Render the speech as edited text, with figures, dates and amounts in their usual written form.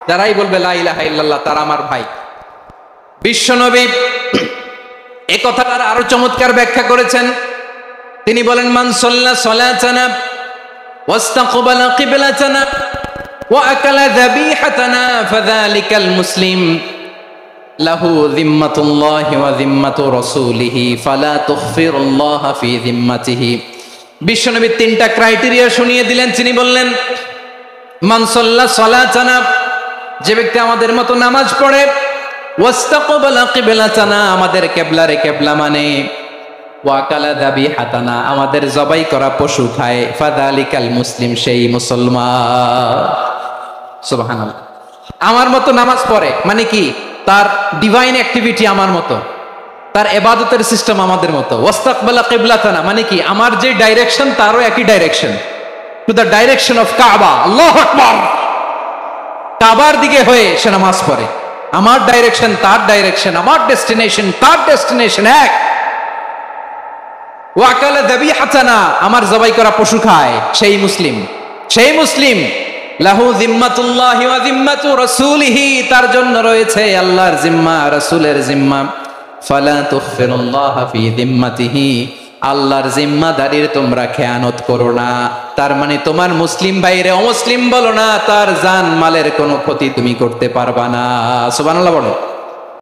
যারাই বলবে লা ইলাহা ইল্লাল্লাহ তারা আমার ভাই। বিশ্বনবী এই কথাটার আরো চমৎকার ব্যাখ্যা করেছেন। তিনি বলেন, মান সাল্লা সালাতানা ওয়াস্তাকবালা কিবলাতানা ওয়া আকালা যাবিহাতানা ফাযালিকাল মুসলিম লাহু যিম্মাতুল্লাহি ওয়া যিম্মাতু রাসূলিহি ফালা তুখফিরুল্লাহা ফি যিম্মাতিহি। বিশ্বনবী তিনটা ক্রাইটেরিয়া শুনিয়ে দিলেন। তিনি বললেন, মান সাল্লা সালাতানা, যে ব্যক্তি আমাদের মতো নামাজ পড়ে, ওয়াস্তাকবালা কিবলাতানা, আমাদের কিবলারে কিবলা মানে, ওয়া আকালা যাবিহাতানা, আমাদের জবাই করা পশু খায়, ফাযালিকাল মুসলিম, সেই মুসলমান। সুবহানাল্লাহ। আমার মতো নামাজ পড়ে মানে কি? তার ডিভাইন অ্যাক্টিভিটি আমার মতো, তার ইবাদতের সিস্টেম আমাদের মতো। ওয়াস্তাকবালা কিবলাতানা মানে কি? আমার যে ডাইরেকশন তারও একই direction, to the direction of কাবা। আল্লাহু আকবার। কাবার দিকে হয়ে সে নামাজ পড়ে। আমার ডাইরেকশন তার ডাইরেকশন, আমার ডেস্টিনেশন তার ডেস্টিনেশন এক। ওয়া আকালা যাবিহাতানা, আমার জবাই করা পশু খায়, সেই মুসলিম। সেই মুসলিম। লাহু যিম্মাতুল্লাহি ওয়া যিম্মাতু রাসূলিহি, তার জন্য রয়েছে আল্লাহর জিম্মা, রাসূলের জিম্মা। ফালা তুখফিরুল্লাহা ফি যিম্মাতিহি, আল্লাহর জিম্মাদারির তোমরা খেয়ানত করো না। তার মানে তোমার মুসলিম ভাইরে অমুসলিম বলো না, তার জান মালের কোনো ক্ষতি তুমি করতে পারবা না। সুবহানাল্লাহ বলো।